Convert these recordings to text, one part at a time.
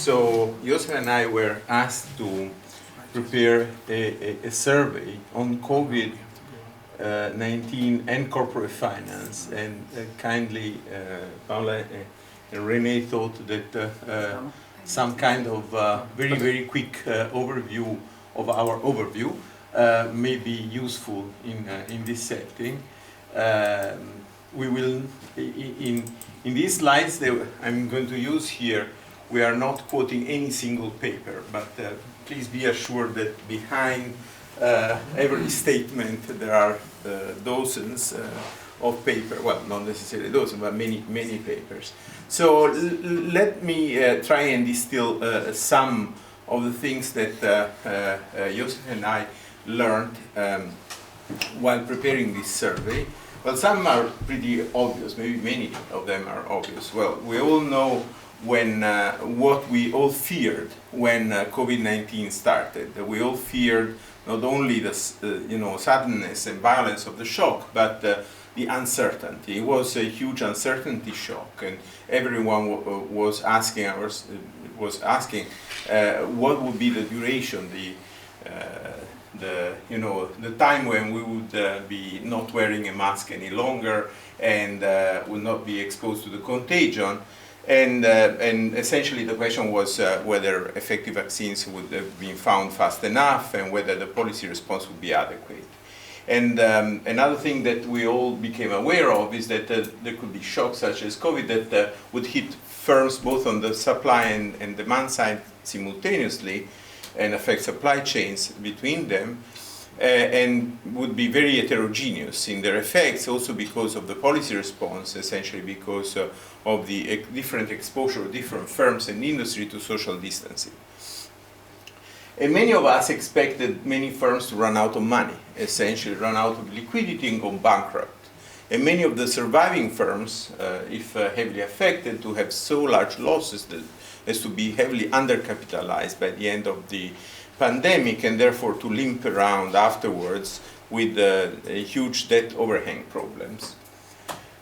So Josef and I were asked to prepare a survey on COVID-19 and corporate finance, and kindly Paola and Renée thought that some kind of very quick overview of our overview may be useful in this setting. We will, in these slides that I'm going to use here, we are not quoting any single paper, but please be assured that behind every statement there are dozens of papers, well, not necessarily dozens, but many papers. So let me try and distill some of the things that Josef and I learned while preparing this survey. Well, some are pretty obvious, maybe many of them are obvious. Well, we all know what we all feared when COVID-19 started. We all feared not only the suddenness and violence of the shock, but the uncertainty. It was a huge uncertainty shock, and everyone was asking what would be the duration, the time when we would be not wearing a mask any longer and would not be exposed to the contagion. And essentially the question was whether effective vaccines would have been found fast enough and whether the policy response would be adequate. And another thing that we all became aware of is that there could be shocks such as COVID that would hit firms both on the supply and demand side simultaneously and affect supply chains between them, and would be very heterogeneous in their effects, also because of the policy response, essentially because of the different exposure of different firms and industry to social distancing. And many of us expected many firms to run out of money, essentially run out of liquidity and go bankrupt. And many of the surviving firms, if heavily affected, to have so large losses that as to be heavily undercapitalized by the end of the pandemic, and therefore to limp around afterwards with huge debt overhang problems.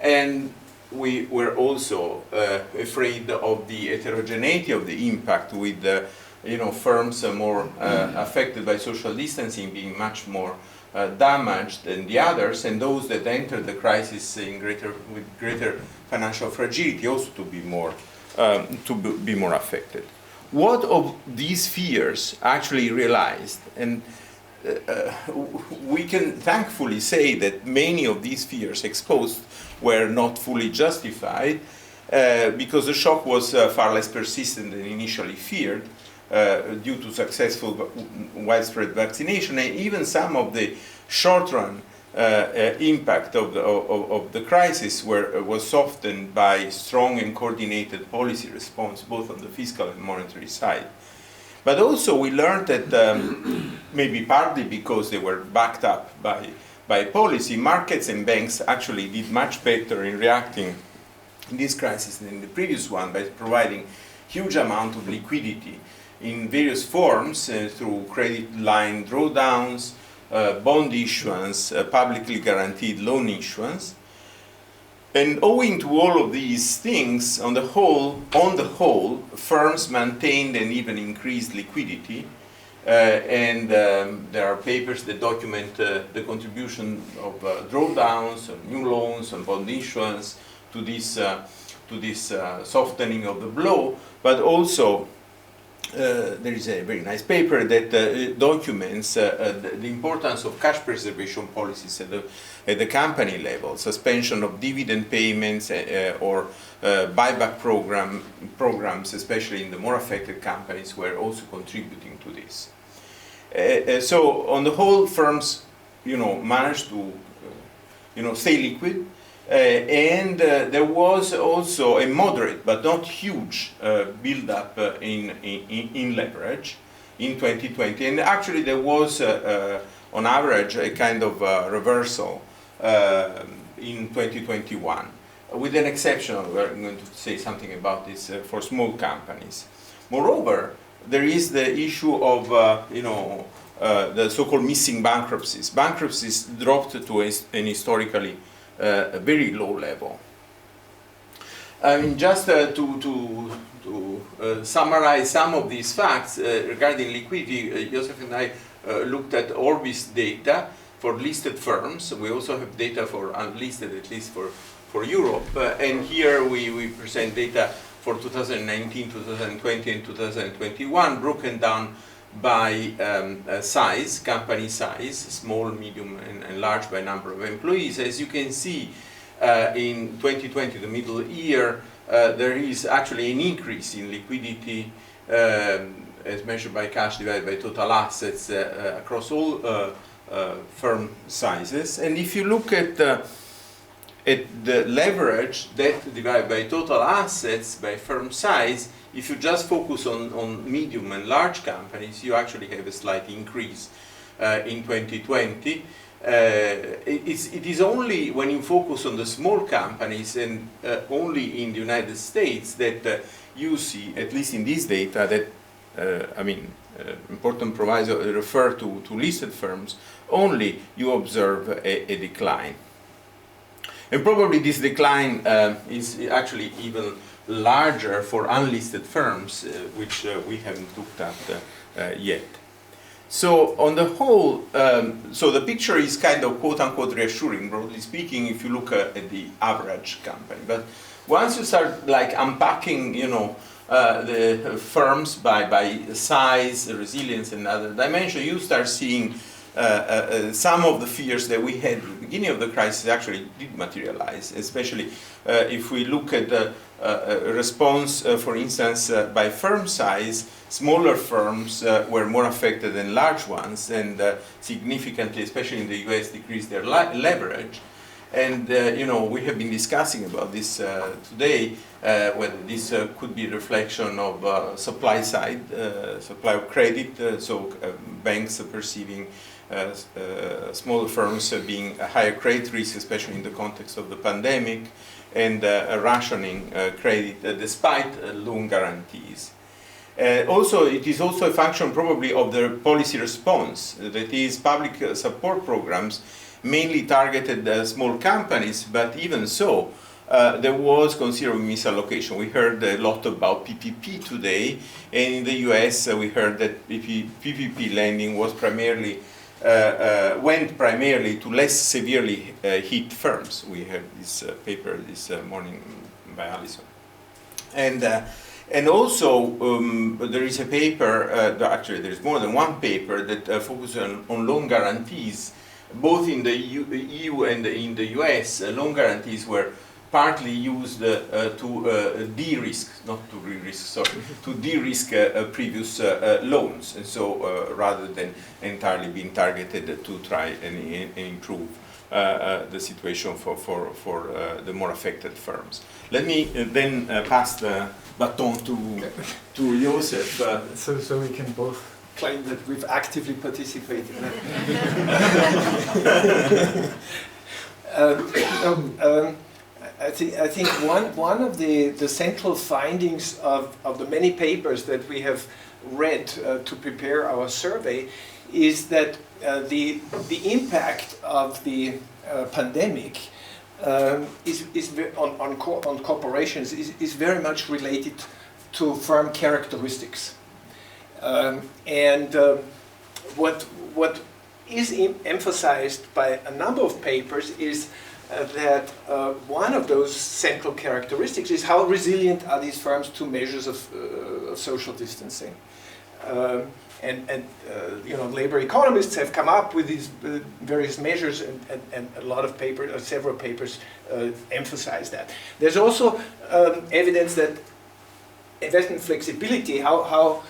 And we were also afraid of the heterogeneity of the impact, with firms more affected by social distancing being much more damaged than the others, and those that entered the crisis with greater financial fragility also to be more affected. What of these fears actually realized? And we can thankfully say that many of these fears exposed were not fully justified, because the shock was far less persistent than initially feared, due to successful widespread vaccination, and even some of the short-run impact of the crisis was softened by strong and coordinated policy response, both on the fiscal and monetary side. But also we learned that, maybe partly because they were backed up by policy, markets and banks actually did much better in reacting in this crisis than in the previous one, by providing huge amount of liquidity in various forms, through credit line drawdowns, bond issuance, publicly guaranteed loan issuance. And owing to all of these things, on the whole, firms maintained and even increased liquidity. And there are papers that document the contribution of drawdowns, of new loans, and bond issuance to this softening of the blow. But also, there is a very nice paper that documents the importance of cash preservation policies at the company level. Suspension of dividend payments or buyback programs, especially in the more affected companies, were also contributing to this. So on the whole, firms, managed to, stay liquid. And there was also a moderate but not huge build-up in leverage in 2020, and actually there was on average a kind of reversal in 2021, with an exception. We're going to say something about this for small companies. Moreover, there is the issue of the so-called missing bankruptcies. Bankruptcies dropped to an historically a very low level. I mean, just to summarize some of these facts regarding liquidity, Josef and I looked at Orbis data for listed firms. We also have data for unlisted, at least for Europe. And here we present data for 2019, 2020, and 2021, broken down by size, company size, small, medium, and large by number of employees. As you can see, in 2020, the middle year, there is actually an increase in liquidity as measured by cash divided by total assets across all firm sizes. And if you look at the leverage, debt divided by total assets by firm size, if you just focus on medium and large companies, you actually have a slight increase in 2020. It is only when you focus on the small companies and only in the United States that you see, at least in this data, that important proviso refer to listed firms, only you observe a decline. And probably this decline is actually even larger for unlisted firms, which we haven't looked at yet. So on the whole, so the picture is kind of quote-unquote reassuring, broadly speaking, if you look at the average company. But once you start like unpacking, the firms by size, resilience, and other dimensions, you start seeing some of the fears that we had at the beginning of the crisis actually did materialize, especially if we look at the response, for instance, by firm size. Smaller firms were more affected than large ones, and significantly, especially in the US, decreased their leverage. And we have been discussing about this today, whether this could be a reflection of supply side, supply of credit, so banks perceiving smaller firms being a higher credit risk, especially in the context of the pandemic, and rationing credit despite loan guarantees. Also, it is also a function probably of the policy response, that is, public support programs mainly targeted small companies, but even so, there was considerable misallocation. We heard a lot about PPP today, and in the US we heard that PPP lending was primarily went primarily to less severely hit firms. We heard this paper this morning by Alison. And also, there is a paper, actually there is more than one paper that focuses on loan guarantees, both in the EU and in the US. Loan guarantees were partly used to de-risk, not to re-risk, sorry, to de-risk previous loans, and so rather than entirely being targeted to try and improve the situation for the more affected firms. Let me then pass the baton to Josef. So we can both claim that we've actively participated. I think one of the central findings of the many papers that we have read to prepare our survey is that the impact of the pandemic on corporations is very much related to firm characteristics, and what is emphasized by a number of papers is that one of those central characteristics is how resilient are these firms to measures of social distancing. Labor economists have come up with these various measures, and a lot of papers, several papers, emphasize that. There's also evidence that investment flexibility, how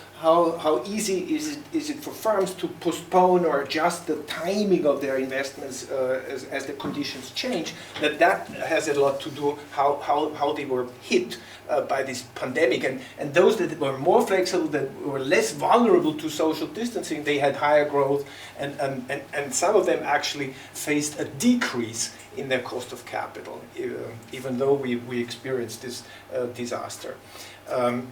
easy is it for firms to postpone or adjust the timing of their investments as the conditions change, that has a lot to do how they were hit by this pandemic, and those that were more flexible, that were less vulnerable to social distancing, they had higher growth, and some of them actually faced a decrease in their cost of capital, even though we experienced this disaster. And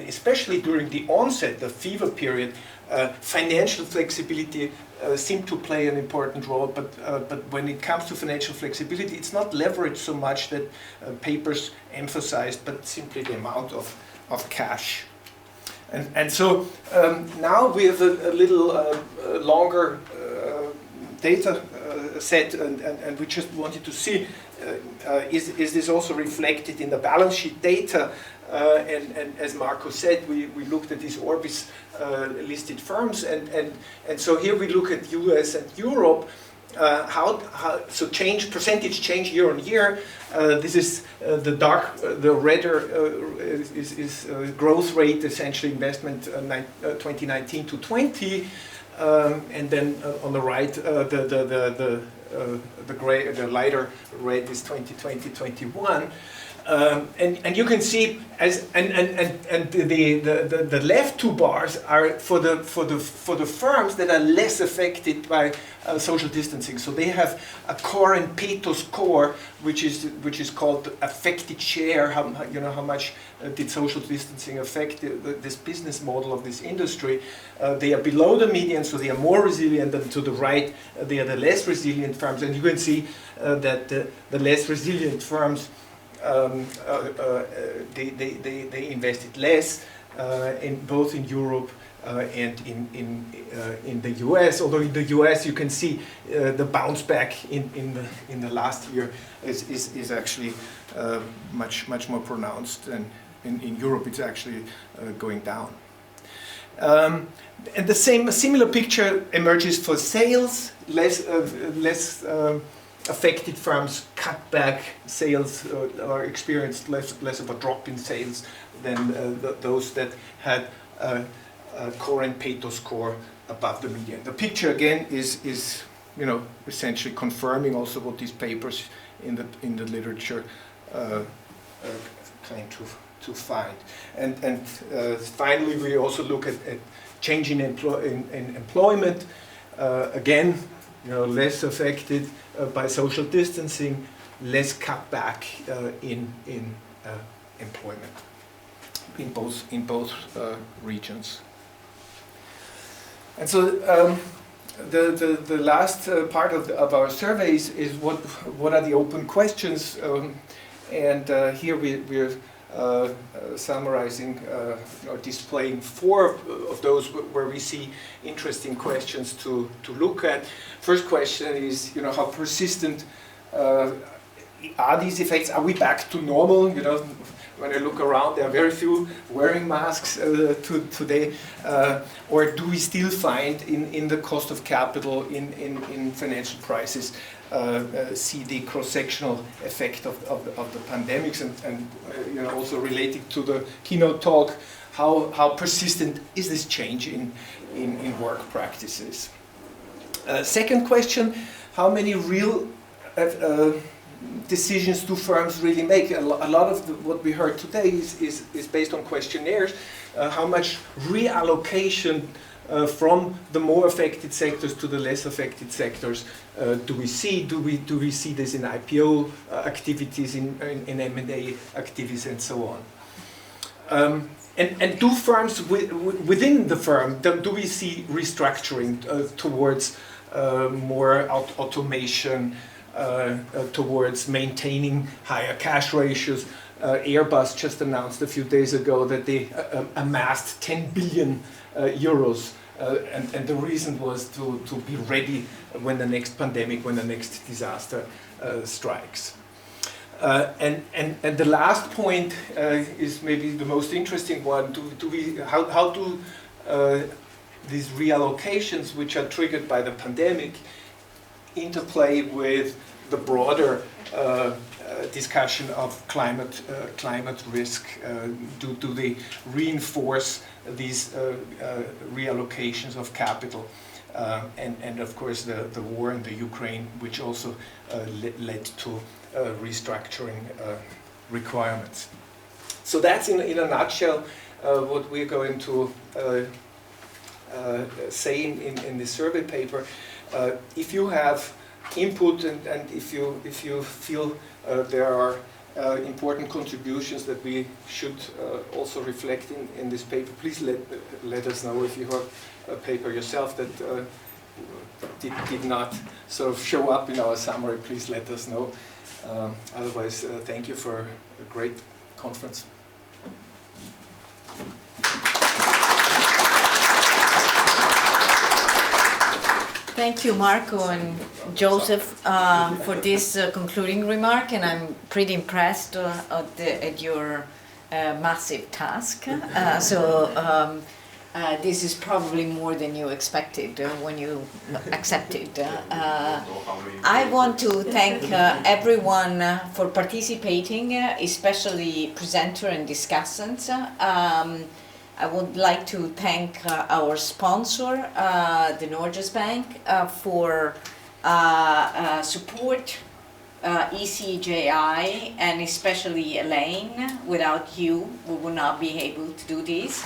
especially during the onset, the fever period, financial flexibility seemed to play an important role, but when it comes to financial flexibility, it's not leverage so much that papers emphasized, but simply the amount of of cash. And so now we have a little longer data set, and we just wanted to see is this also reflected in the balance sheet data. And as Marco said, we looked at these Orbis listed firms, and so here we look at US and Europe. So percentage change year on year. This is the redder is growth rate, essentially investment 2019 to 20, and then on the right the gray, the lighter red is 2020-21. And you can see the left two bars are for the firms that are less affected by social distancing. So they have a core and Pareto score, which is called affected share. How much did social distancing affect this business model of this industry? They are below the median, so they are more resilient. And to the right, they are the less resilient firms. And you can see that the less resilient firms. They invested less both in Europe and in the US. Although in the US you can see the bounce back in the last year is actually much more pronounced, and in Europe it's actually going down. And a similar picture emerges for sales. Less affected firms cut back sales or experienced less of a drop in sales than those that had a core and Pareto score above the median. The picture again is essentially confirming also what these papers in the literature claim to find. And finally, we also look at change in employment. Again, less affected by social distancing, less cut back in employment in both regions. And so the last part of our survey is what are the open questions, and here we're summarizing or displaying 4 of those where we see interesting questions to look at. First question is, how persistent are these effects? Are we back to normal? When I look around, there are very few wearing masks today. Or do we still find in the cost of capital in financial crisis see the cross-sectional effect of the pandemics, and also related to the keynote talk, how persistent is this change in work practices? Second question, how many real decisions do firms really make? A lot of what we heard today is based on questionnaires. How much reallocation from the more affected sectors to the less affected sectors do we see? Do we see this in IPO activities, in M&A activities, and so on? And do firms within the firm, do we see restructuring towards more automation, towards maintaining higher cash ratios? Airbus just announced a few days ago that they amassed 10 billion euros, and the reason was to be ready when the next pandemic, when the next disaster strikes. And the last point is maybe the most interesting one. How do these reallocations, which are triggered by the pandemic, interplay with the broader discussion of climate risk? Do they reinforce these reallocations of capital? And of course the war in the Ukraine, which also led to restructuring requirements. So that's in a nutshell what we're going to say in this survey paper. If you have input and if you feel there are important contributions that we should also reflect in this paper, please let us know. If you have a paper yourself that did not sort of show up in our summary, please let us know. Otherwise, thank you for a great conference. Thank you, Marco and Joseph, for this concluding remark, and I'm pretty impressed at your massive task. This is probably more than you expected when you accepted. I want to thank everyone for participating, especially presenter and discussants. I would like to thank our sponsor, the Norges Bank, for support, ECGI, and especially Elaine. Without you, we would not be able to do this.